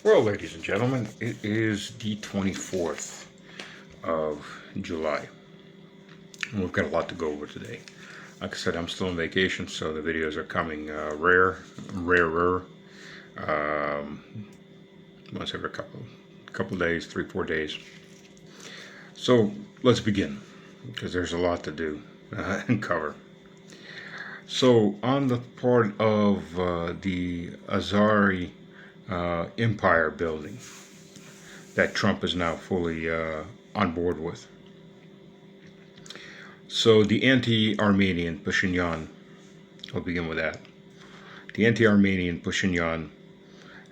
Well, ladies and gentlemen, it is the 24th of July. And we've got a lot to go over today. Like I said, I'm still on vacation, so the videos are coming rarer, um, once every couple days, 3-4 days. So let's begin, because there's a lot to do and cover. So on the part of the Azari empire building that Trump is now fully on board with. So the anti-Armenian Pashinyan, I'll begin with that. The anti-Armenian Pashinyan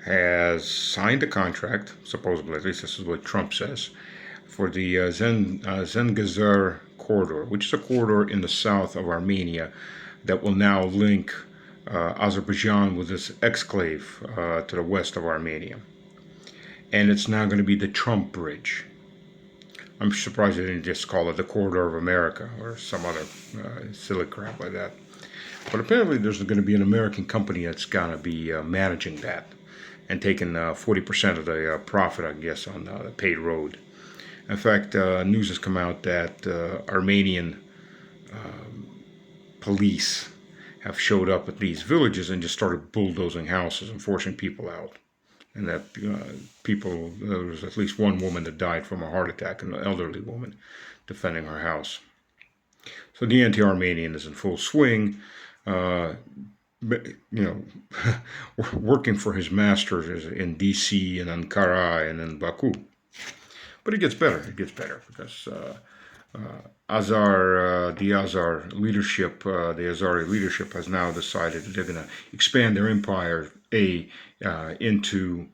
has signed a contract, supposedly, at least this is what Trump says, for the Zengezur corridor, which is a corridor in the south of Armenia that will now link Azerbaijan with this exclave to the west of Armenia. And it's now going to be the Trump Bridge. I'm surprised they didn't just call it the Corridor of America or some other silly crap like that. But apparently there's going to be an American company that's going to be managing that and taking 40% of the profit, I guess, on the paid road. In fact, news has come out that Armenian police have showed up at these villages and just started bulldozing houses and forcing people out. And that there was at least one woman that died from a heart attack, an elderly woman defending her house. So the anti-Armenian is in full swing, working for his masters in D.C. and Ankara and in Baku. But it gets better. It gets better because the Azari leadership has now decided that they're going to expand their empire into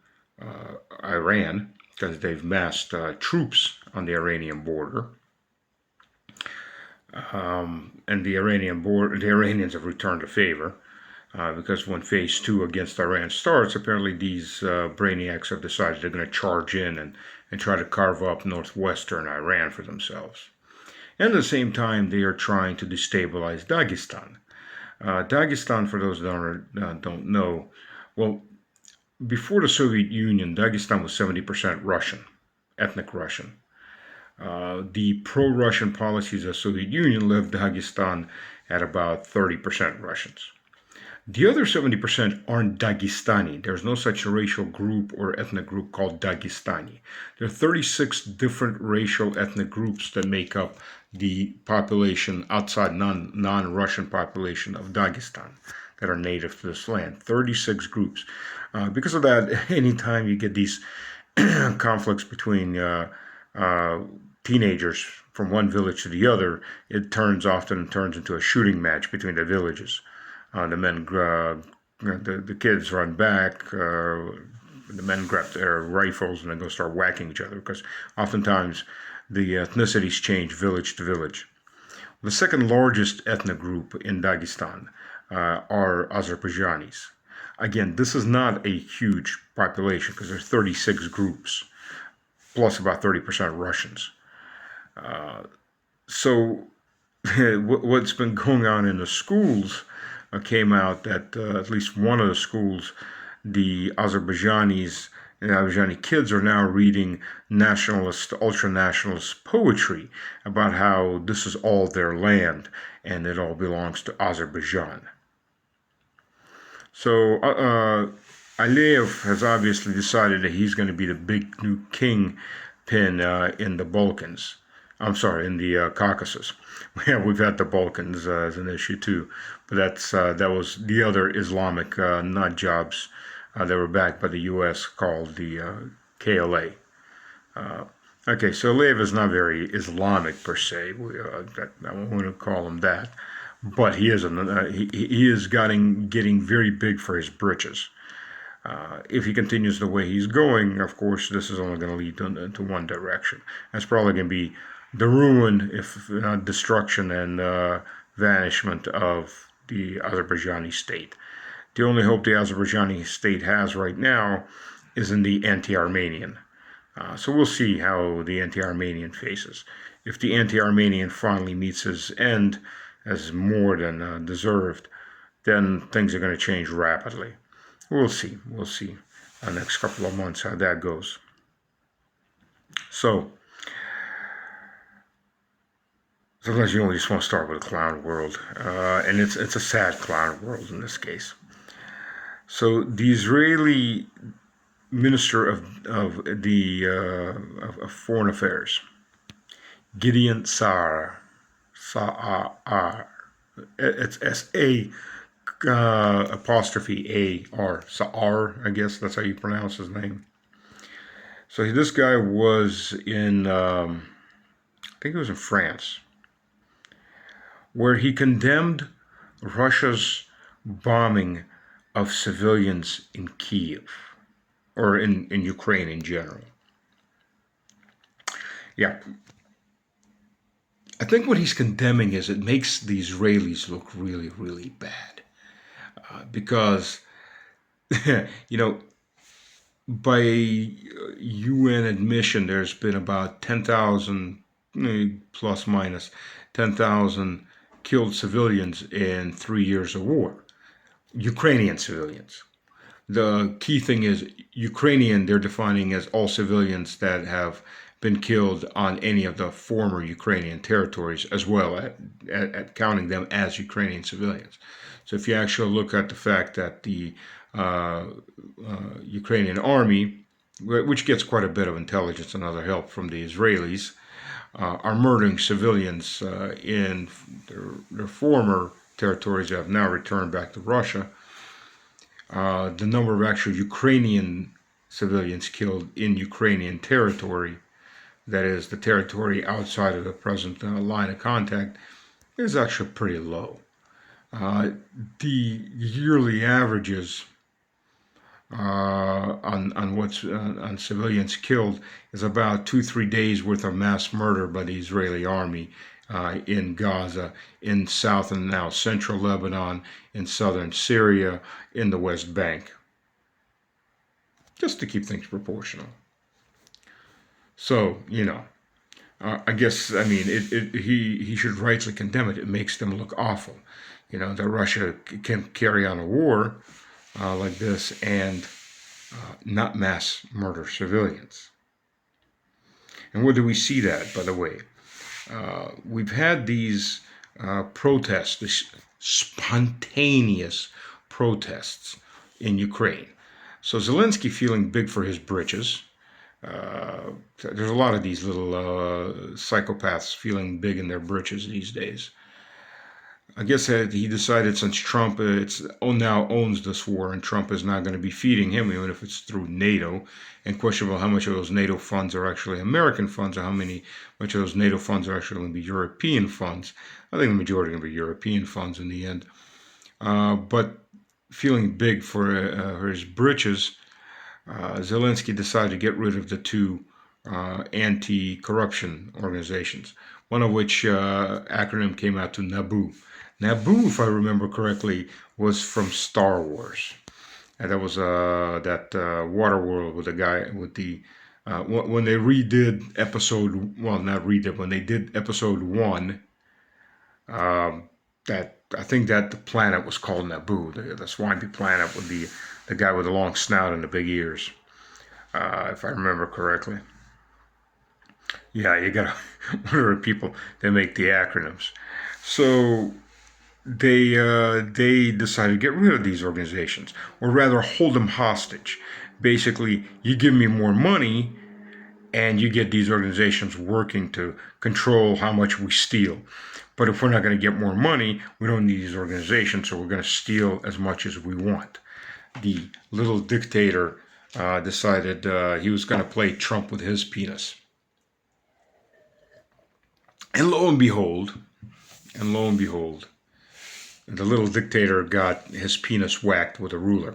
Iran, because they've massed troops on the Iranian border, and the Iranians have returned the favor, because when phase 2 against Iran starts, apparently these brainiacs have decided they're going to charge in and try to carve up northwestern Iran for themselves. And at the same time, they are trying to destabilize Dagestan. Dagestan, for those that don't know, well, before the Soviet Union, Dagestan was 70% Russian, ethnic Russian. The pro-Russian policies of the Soviet Union left Dagestan at about 30% Russians. The other 70% aren't Dagestani. There's no such racial group or ethnic group called Dagestani. There are 36 different racial ethnic groups that make up the population outside non-Russian population of Dagestan that are native to this land. 36 groups. Because of that, anytime you get these conflicts between teenagers from one village to the other, it often turns into a shooting match between the villages. The kids run back, the men grab their rifles and then go start whacking each other, because oftentimes the ethnicities change village to village. The second largest ethnic group in Dagestan are Azerbaijanis. Again, this is not a huge population because there's 36 groups, plus about 30% Russians. So what's been going on in the schools came out that at least one of the schools, the Azerbaijani kids are now reading nationalist, ultra-nationalist poetry about how this is all their land and it all belongs to Azerbaijan. So Aliyev has obviously decided that he's going to be the big new kingpin in the Balkans. I'm sorry, in the Caucasus. Yeah, we've had the Balkans as an issue too, but that was the other Islamic nut jobs that were backed by the U.S. called the KLA. Okay, so Aliyev is not very Islamic per se. I won't want to call him that. But he is getting very big for his britches. If he continues the way he's going, of course, this is only going to lead into one direction. That's probably going to be the ruin, if not destruction and vanishment of the Azerbaijani state. The only hope the Azerbaijani state has right now is in the anti-Armenian. So we'll see how the anti-Armenian faces. If the anti-Armenian finally meets his end, as more than deserved, then things are going to change rapidly. We'll see. the next couple of months, how that goes. So, sometimes you only just want to start with a clown world, and it's a sad clown world in this case. So the Israeli Minister of Foreign Affairs, Gideon Sa'ar, it's S-A apostrophe A-R, Sa'ar, I guess that's how you pronounce his name. So this guy was in, I think it was in France, where he condemned Russia's bombing of civilians in Kiev, or in Ukraine in general. Yeah. I think what he's condemning is it makes the Israelis look really, really bad. Because, by UN admission, there's been about 10,000, plus minus 10,000 killed civilians in 3 years of war. Ukrainian civilians. The key thing is Ukrainian, they're defining as all civilians that have been killed on any of the former Ukrainian territories, as well at counting them as Ukrainian civilians. So if you actually look at the fact that the Ukrainian army, which gets quite a bit of intelligence and other help from the Israelis, are murdering civilians in their former territories that have now returned back to Russia. The number of actual Ukrainian civilians killed in Ukrainian territory, that is the territory outside of the present line of contact, is actually pretty low. The yearly averages on civilians killed is about 2-3 days worth of mass murder by the Israeli army in Gaza, in south and now central Lebanon, in southern Syria, in the West Bank, just to keep things proportional. So, I guess, he should rightly condemn it. It makes them look awful, that Russia can carry on a war like this and not mass murder civilians. And where do we see that, by the way? We've had these protests, these spontaneous protests in Ukraine. So Zelensky feeling big for his britches. There's a lot of these little psychopaths feeling big in their britches these days. I guess he decided, since Trump now owns this war, and Trump is not going to be feeding him, even if it's through NATO, and questionable how much of those NATO funds are actually American funds, or much of those NATO funds are actually going to be European funds. I think the majority are going to be European funds in the end. But feeling big for his britches, Zelensky decided to get rid of the two anti-corruption organizations, one of which acronym came out to NABU. NABU, if I remember correctly, was from Star Wars. And that was that water world with the guy with the when they redid episode, well, not redid, when they did episode 1, that I think that the planet was called Naboo, the swampy planet with the guy with the long snout and the big ears, if I remember correctly. Yeah, you gotta wonder if people, they make the acronyms. So they decided to get rid of these organizations, or rather hold them hostage. Basically, you give me more money and you get these organizations working to control how much we steal. But if we're not going to get more money, we don't need these organizations, so we're going to steal as much as we want. The little dictator decided he was going to play Trump with his penis. And lo and behold, the little dictator got his penis whacked with a ruler,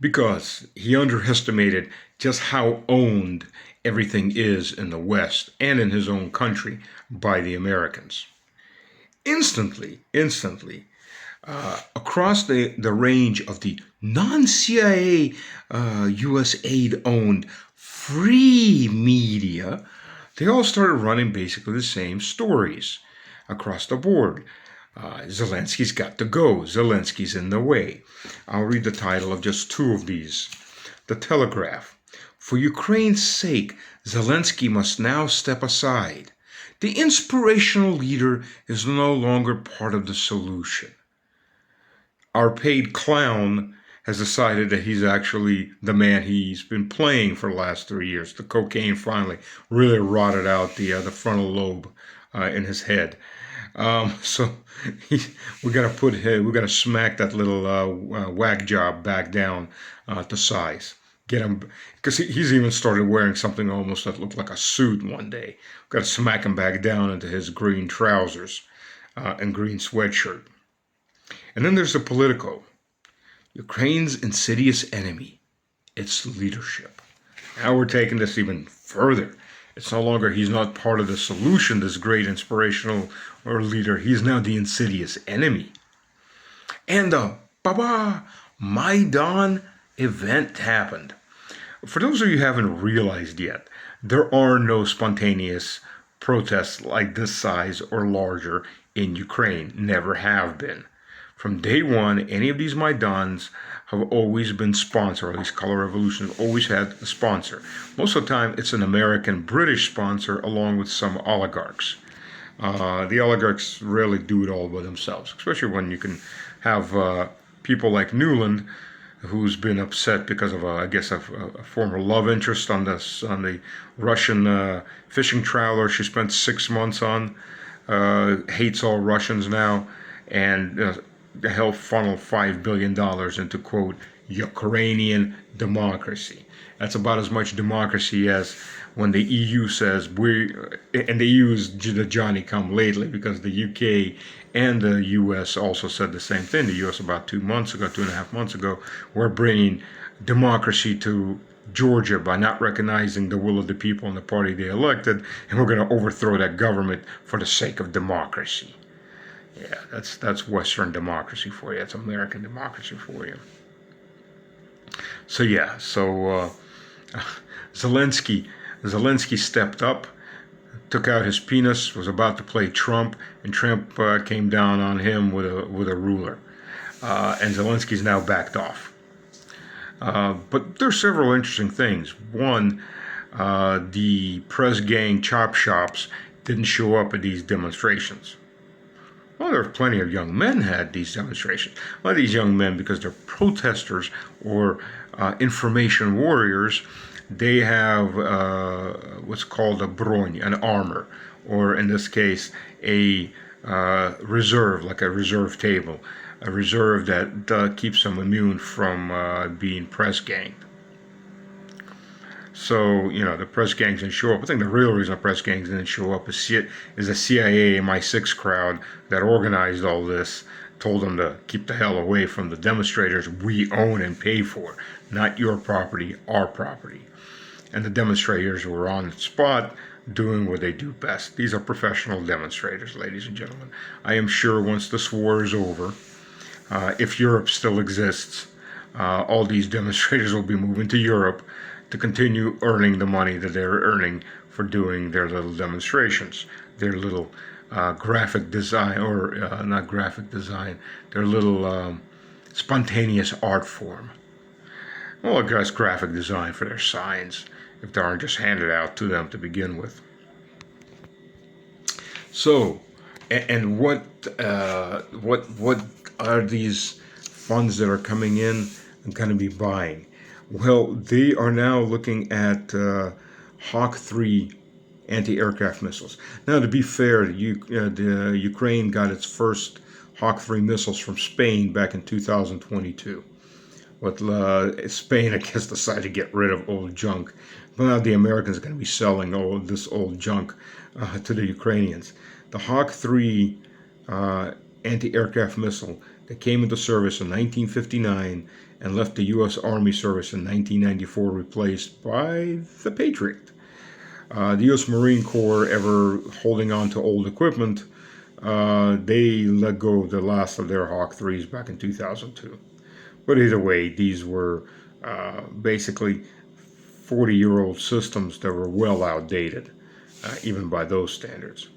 because he underestimated just how owned everything is in the West and in his own country by the Americans. Instantly, across the range of the non-CIA U.S. aid-owned free media, they all started running basically the same stories across the board. Zelensky's got to go. Zelensky's in the way. I'll read the title of just two of these. The Telegraph. For Ukraine's sake, Zelensky must now step aside. The inspirational leader is no longer part of the solution. Our paid clown has decided that he's actually the man he's been playing for the last 3 years. The cocaine finally really rotted out the frontal lobe in his head. So we gotta smack that little whack job back down to size. Get him, because he's even started wearing something almost that looked like a suit one day. Got to smack him back down into his green trousers and green sweatshirt. And then there's the Politico. Ukraine's insidious enemy, its leadership. Now we're taking this even further. It's no longer, he's not part of the solution, this great inspirational or leader. He's now the insidious enemy. And the Maidan event happened. For those of you who haven't realized yet, there are no spontaneous protests like this size or larger in Ukraine. Never have been. From day one, any of these Maidans have always been sponsored, or at least Color Revolution have always had a sponsor. Most of the time, it's an American-British sponsor along with some oligarchs. The oligarchs rarely do it all by themselves, especially when you can have people like Newland, who's been upset because of, a former love interest on the Russian fishing trawler she spent 6 months on, hates all Russians now, and helped funnel $5 billion into, quote, Ukrainian democracy. That's about as much democracy as when the EU says and the EU is the Johnny come lately, because the UK and the US also said the same thing. The US about 2.5 months ago, we're bringing democracy to Georgia by not recognizing the will of the people and the party they elected, and we're going to overthrow that government for the sake of democracy. Yeah, that's Western democracy for you. That's American democracy for you. So Zelensky stepped up, took out his penis, was about to play Trump, and Trump came down on him with a ruler, and Zelensky's now backed off. But there's several interesting things. One, the press gang chop shops didn't show up at these demonstrations. Well, there are plenty of young men at these demonstrations. A lot of these young men, because they're protesters or information warriors, they have what's called a bron, an armor, or in this case, a reserve, like a reserve table, a reserve that keeps them immune from being press ganged. So, the press gangs didn't show up. I think the real reason the press gangs didn't show up is the CIA MI6 crowd that organized all this told them to keep the hell away from the demonstrators we own and pay for. Not your property, our property. And the demonstrators were on the spot doing what they do best. These are professional demonstrators, ladies and gentlemen. I am sure once this war is over, if Europe still exists, all these demonstrators will be moving to Europe to continue earning the money that they're earning for doing their little demonstrations, their little graphic design, or not graphic design, their little spontaneous art form. Well, I guess graphic design for their signs, if they aren't just handed out to them to begin with. So, and what are these funds that are coming in and going to be buying? Well, they are now looking at Hawk 3 anti-aircraft missiles. Now, to be fair, the Ukraine got its first Hawk 3 missiles from Spain back in 2022. But Spain, I guess, decided to get rid of old junk. But now the Americans are going to be selling all this old junk to the Ukrainians. The Hawk 3 anti-aircraft missile that came into service in 1959 and left the U.S. Army service in 1994, replaced by the Patriot. The U.S. Marine Corps, ever holding on to old equipment, they let go of the last of their Hawk 3s back in 2002. But either way, these were basically 40-year-old systems that were well outdated, even by those standards.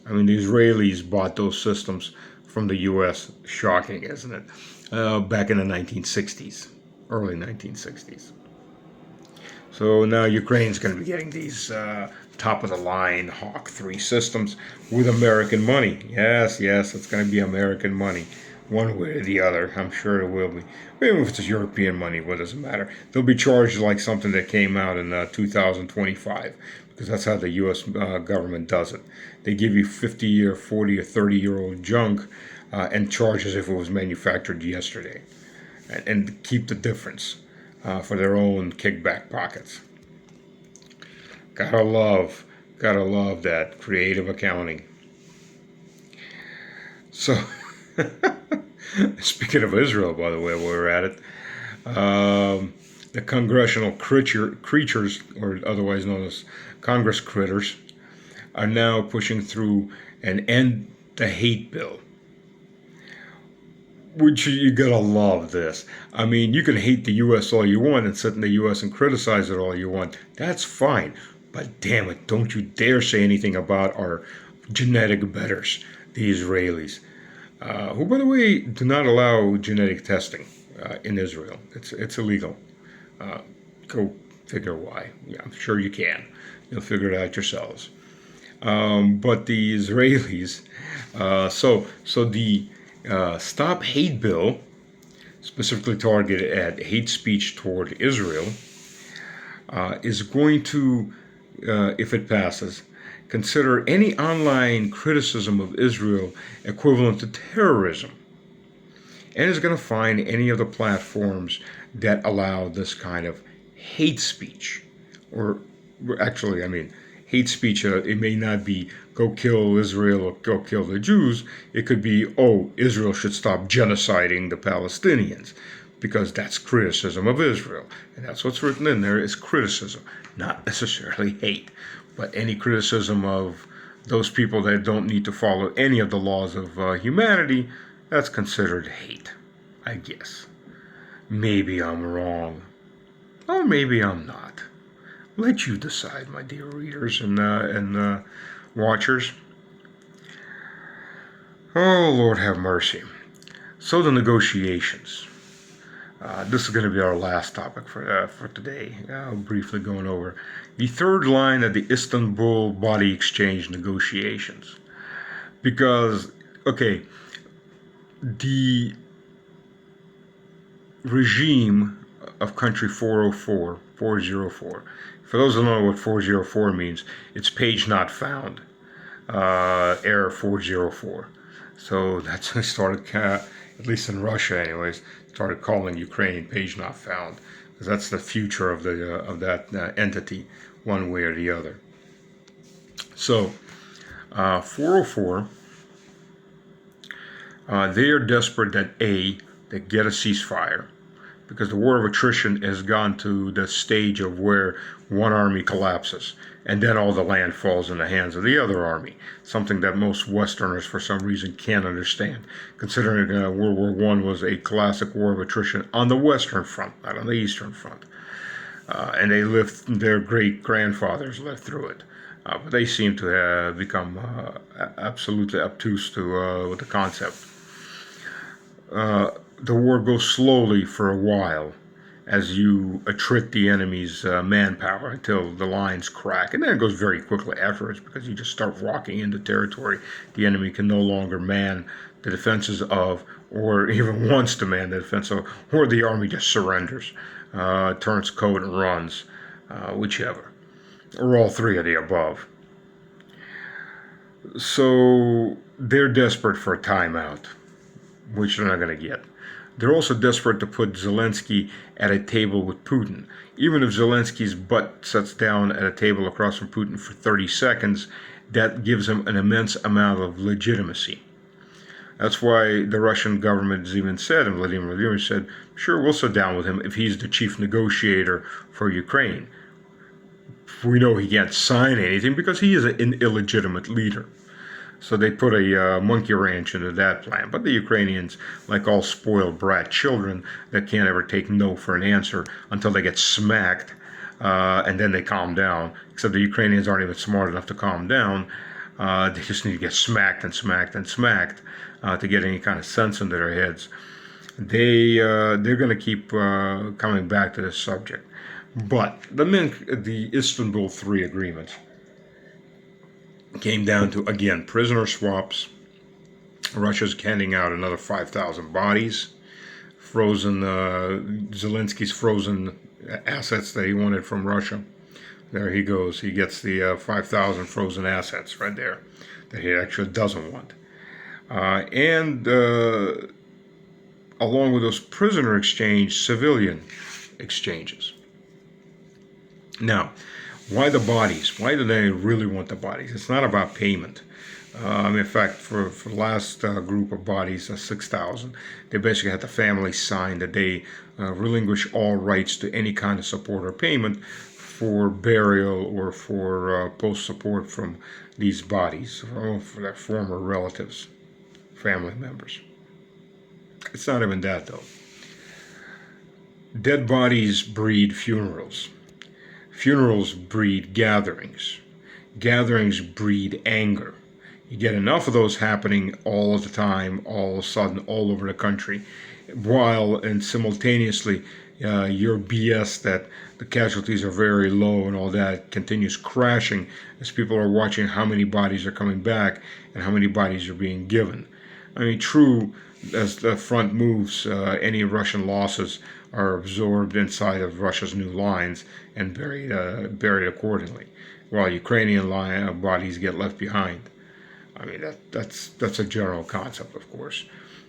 I mean, the Israelis bought those systems from the U.S. Shocking, isn't it? Back in the 1960s, early 1960s. So now Ukraine's going to be getting these top-of-the-line Hawk 3 systems with American money. Yes, it's going to be American money, one way or the other. I'm sure it will be. Even if it's European money, what does it matter? They'll be charged like something that came out in 2025, because that's how the U.S. Government does it. They give you 50 or 40 or 30-year-old junk and charge as if it was manufactured yesterday, and keep the difference for their own kickback pockets. Gotta love that creative accounting. So, speaking of Israel, by the way, while we're at it, the congressional creatures, or otherwise known as Congress critters, are now pushing through an end the hate bill. Which you gotta love this. I mean, you can hate the U.S. all you want and sit in the U.S. and criticize it all you want. That's fine. But damn it, don't you dare say anything about our genetic betters, the Israelis, who, by the way, do not allow genetic testing in Israel. It's illegal. Go figure why. Yeah, I'm sure you can. You'll figure it out yourselves. But the Israelis, so the Stop Hate bill, specifically targeted at hate speech toward Israel, is going to, if it passes, consider any online criticism of Israel equivalent to terrorism, and is going to find any of the platforms that allow this kind of hate speech. Or actually, I mean, hate speech, it may not be go kill Israel or go kill the Jews. It could be, oh, Israel should stop genociding the Palestinians, because that's criticism of Israel. And that's what's written in there, is criticism, not necessarily hate. But any criticism of those people that don't need to follow any of the laws of humanity, that's considered hate, I guess. Maybe I'm wrong. Or maybe I'm not. Let you decide, my dear readers and watchers. Oh, Lord have mercy. So the negotiations. This is going to be our last topic for today. Briefly going over the third line of the Istanbul body exchange negotiations. Because, okay, the regime of country 404, for those who don't know what 404 means, it's page not found, error 404. So that's when I started, at least in Russia anyways, started calling Ukraine page not found, because that's the future of that entity, one way or the other. So 404, they are desperate that they get a ceasefire, because the war of attrition has gone to the stage of where one army collapses, and then all the land falls in the hands of the other army, something that most Westerners for some reason can't understand, considering World War I was a classic war of attrition on the Western Front, not on the Eastern Front. And their great-grandfathers lived through it. But they seem to have become absolutely obtuse with the concept. The war goes slowly for a while as you attrit the enemy's manpower until the lines crack, and then it goes very quickly afterwards, because you just start walking into territory the enemy can no longer man the defenses of, or even wants to man the defense of, or the army just surrenders, turns coat and runs, whichever, or all three of the above. So they're desperate for a timeout, which they're not going to get. They're also desperate to put Zelensky at a table with Putin. Even if Zelensky's butt sits down at a table across from Putin for 30 seconds, that gives him an immense amount of legitimacy. That's why the Russian government has even said, and Vladimir Vladimirovich said, sure, we'll sit down with him if he's the chief negotiator for Ukraine. We know he can't sign anything because he is an illegitimate leader. So they put a monkey wrench into that plan. But the Ukrainians, like all spoiled brat children that can't ever take no for an answer until they get smacked, and then they calm down, except the Ukrainians aren't even smart enough to calm down, They just need to get smacked and smacked and smacked to get any kind of sense into their heads. They're going to keep coming back to this subject. But the Istanbul 3 agreement came down to, again, prisoner swaps. Russia's handing out another 5,000 bodies, frozen, Zelensky's frozen assets that he wanted from Russia. There he goes. He gets the 5,000 frozen assets right there that he actually doesn't want. And along with those prisoner exchange, civilian exchanges. Now, why the bodies? Why do they really want the bodies? It's not about payment. In fact, for the last group of bodies, 6,000, they basically had the family sign that they relinquish all rights to any kind of support or payment for burial or for post-support from these bodies, for their former relatives, family members. It's not even that, though. Dead bodies breed funerals. Funerals breed gatherings. Gatherings breed anger. You get enough of those happening all the time, all of a sudden, all over the country, while and simultaneously your BS that the casualties are very low and all that continues crashing as people are watching how many bodies are coming back and how many bodies are being given. I mean, true, as the front moves, any Russian losses are absorbed inside of Russia's new lines and buried accordingly, while Ukrainian bodies get left behind. I mean, that's a general concept, of course.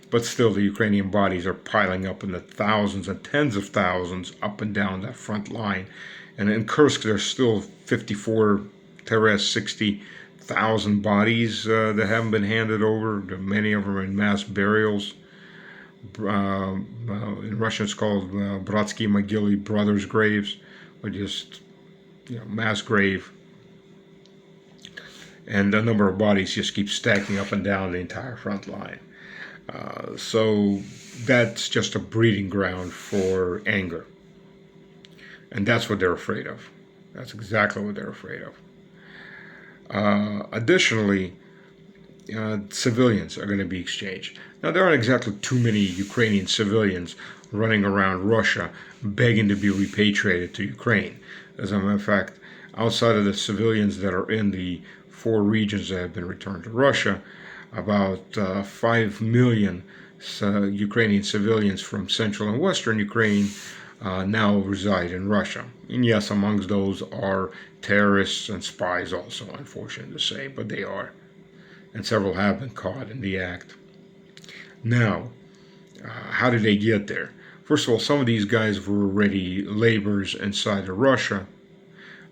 But still, the Ukrainian bodies are piling up in the thousands and tens of thousands up and down that front line. And in Kursk, there's still 54, 60,000 bodies that haven't been handed over. Many of them are in mass burials. In Russian, it's called Bratsky Mogily, brothers' graves, or just mass grave. And the number of bodies just keeps stacking up and down the entire front line. So that's just a breeding ground for anger. And that's what they're afraid of. That's exactly what they're afraid of. Additionally, civilians are going to be exchanged. Now, there aren't exactly too many Ukrainian civilians running around Russia begging to be repatriated to Ukraine. As a matter of fact, outside of the civilians that are in the 4 regions that have been returned to Russia, about 5 million Ukrainian civilians from central and western Ukraine now reside in Russia. And yes, amongst those are terrorists and spies also, unfortunate to say, but they are. And several have been caught in the act. Now, how did they get there? First of all, some of these guys were already laborers inside of Russia.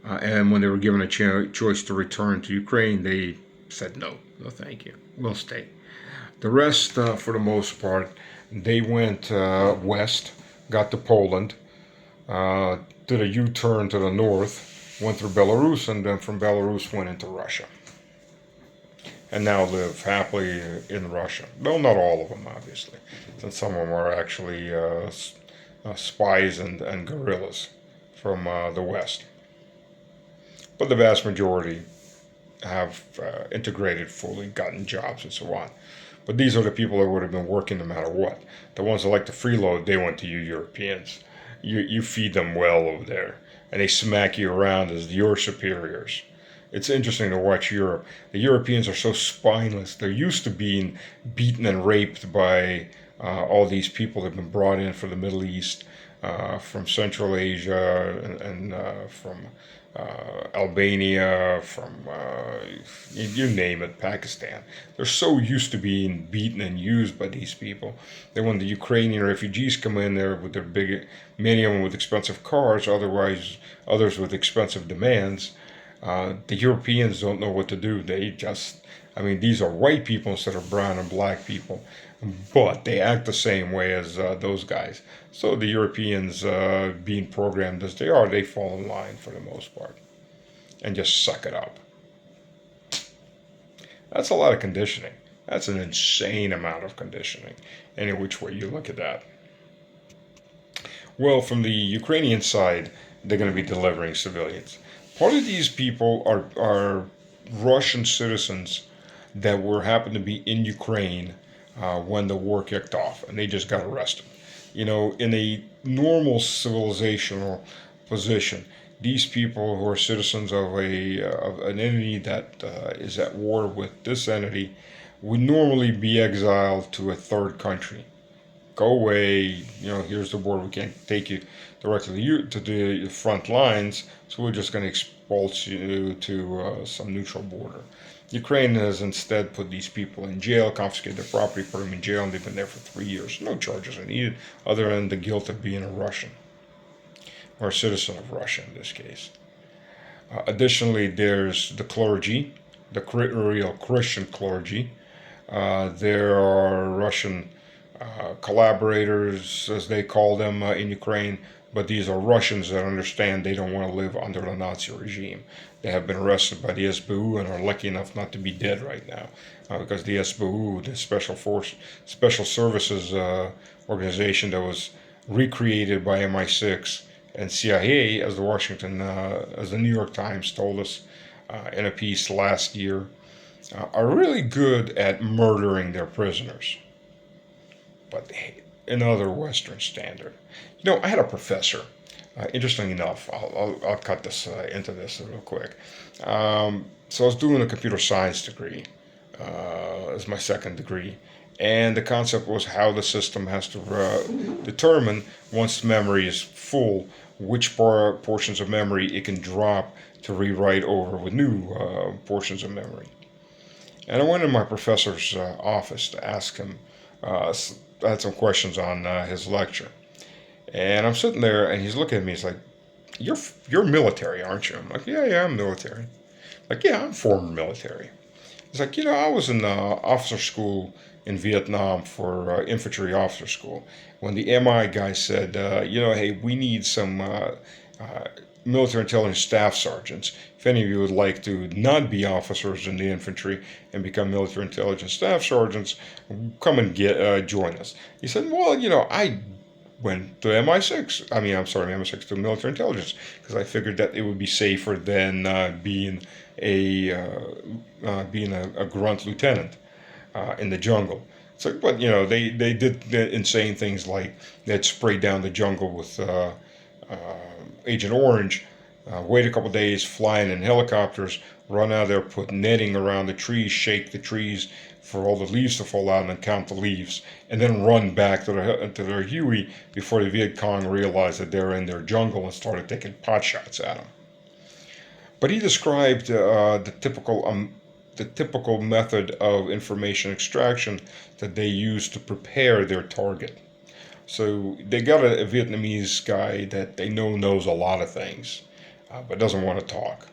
And when they were given a choice to return to Ukraine, they said, no, thank you, we'll stay. The rest, for the most part, they went west, got to Poland, did a U-turn to the north, went through Belarus, and then from Belarus went into Russia. And now live happily in Russia. Well, not all of them, obviously, since some of them are actually spies and guerrillas from the west. But the vast majority have integrated fully, gotten jobs and so on. But these are the people that would have been working no matter what. The ones that like to freeload, they went to you Europeans. You feed them well over there, and they smack you around as your superiors. It's interesting to watch Europe. The Europeans are so spineless. They're used to being beaten and raped by all these people that have been brought in from the Middle East, from Central Asia, and from Albania, from you name it, Pakistan. They're so used to being beaten and used by these people that when the Ukrainian refugees come in there with their many of them with expensive cars, others with expensive demands, the Europeans don't know what to do. These are white people instead of brown and black people, but they act the same way as those guys. So the Europeans, being programmed as they are, they fall in line for the most part and just suck it up. That's a lot of conditioning. That's an insane amount of conditioning, any which way you look at that. Well, from the Ukrainian side, they're going to be delivering civilians. Part of these people are Russian citizens that were happened to be in Ukraine when the war kicked off, and they just got arrested. In a normal civilizational position, these people who are citizens of an entity that is at war with this entity would normally be exiled to a third country. Go away. Here's the border. We can't take you directly to the front lines, so we're just going to expulse you to some neutral border. Ukraine has instead put these people in jail, confiscated their property, put them in jail, and they've been there for 3 years. No charges are needed other than the guilt of being a Russian, or a citizen of Russia in this case. Additionally, there's the clergy, the real Christian clergy. There are Russian collaborators, as they call them in Ukraine, but these are Russians that understand they don't want to live under the Nazi regime. They have been arrested by the SBU and are lucky enough not to be dead right now, because the SBU, the Special Services organization that was recreated by MI6 and CIA, as the New York Times told us in a piece last year, are really good at murdering their prisoners, but another Western standard. I had a professor. Interesting enough, I'll cut this into this real quick. So I was doing a computer science degree as my second degree, and the concept was how the system has to determine, once the memory is full, which portions of memory it can drop to rewrite over with new portions of memory. And I went in my professor's office to ask him. I had some questions on his lecture, and I'm sitting there, and he's looking at me. He's like, "You're military, aren't you?" I'm like, "Yeah, I'm military." Like, "Yeah, I'm former military." He's like, "I was in officer school in Vietnam for infantry officer school. When the MI guy said, hey, we need some military intelligence staff sergeants. If any of you would like to not be officers in the infantry and become military intelligence staff sergeants, come and join us." He said, "Well, I went to MI6 to military intelligence, because I figured that it would be safer than being a grunt lieutenant in the jungle." It's like, but they did insane things, like they'd spray down the jungle with Agent Orange, wait a couple days, flying in helicopters, run out there, put netting around the trees, shake the trees for all the leaves to fall out, and then count the leaves, and then run back to their Huey before the Viet Cong realized that they're in their jungle and started taking pot shots at them. But he described the typical method of information extraction that they use to prepare their target. So they got a Vietnamese guy that they know knows a lot of things, but doesn't want to talk.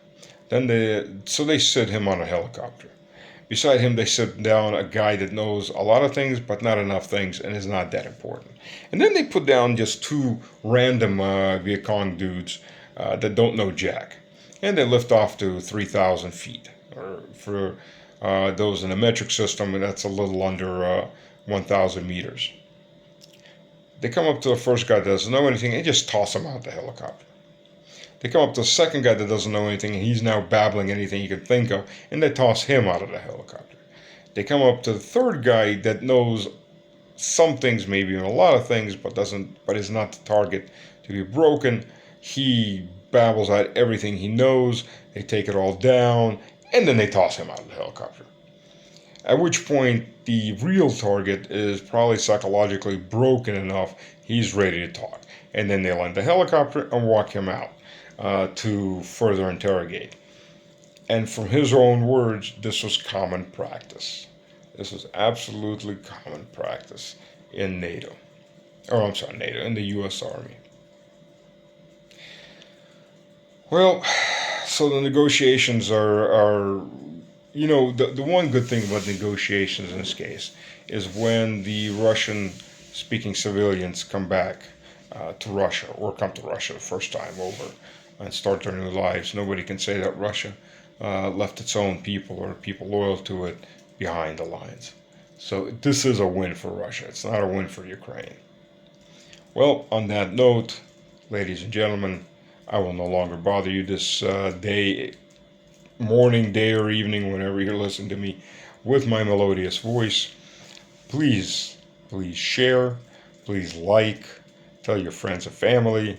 So they sit him on a helicopter. Beside him, they sit down a guy that knows a lot of things, but not enough things, and is not that important. And then they put down just two random Viet Cong dudes that don't know jack. And they lift off to 3,000 feet. Or for those in the metric system, that's a little under 1,000 meters. They come up to the first guy that doesn't know anything and just toss him out the helicopter. They come up to the second guy that doesn't know anything, and he's now babbling anything he can think of, and they toss him out of the helicopter. They come up to the third guy that knows some things, maybe even a lot of things, but is not the target to be broken. He babbles out everything he knows. They take it all down, and then they toss him out of the helicopter. At which point, the real target is probably psychologically broken enough he's ready to talk. And then they land the helicopter and walk him out to further interrogate. And from his own words, this was common practice. This was absolutely common practice in NATO. In the U.S. Army. Well, so the negotiations are the one good thing about negotiations in this case is when the Russian-speaking civilians come back to Russia, or come to Russia the first time over and start their new lives. Nobody can say that Russia left its own people or people loyal to it behind the lines. So this is a win for Russia. It's not a win for Ukraine. Well, on that note, ladies and gentlemen, I will no longer bother you this day morning, day, or evening, whenever you're listening to me with my melodious voice. Please, please share. Please like. Tell your friends and family.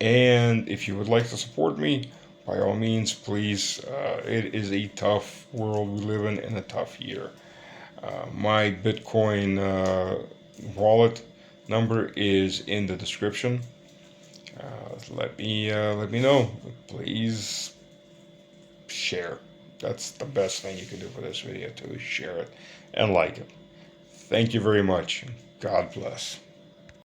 And if you would like to support me, by all means, please. It is a tough world we live in and a tough year. My Bitcoin wallet number is in the description. Let me know. Please share. That's the best thing you can do for this video too, is share it and like it. Thank you very much. God bless.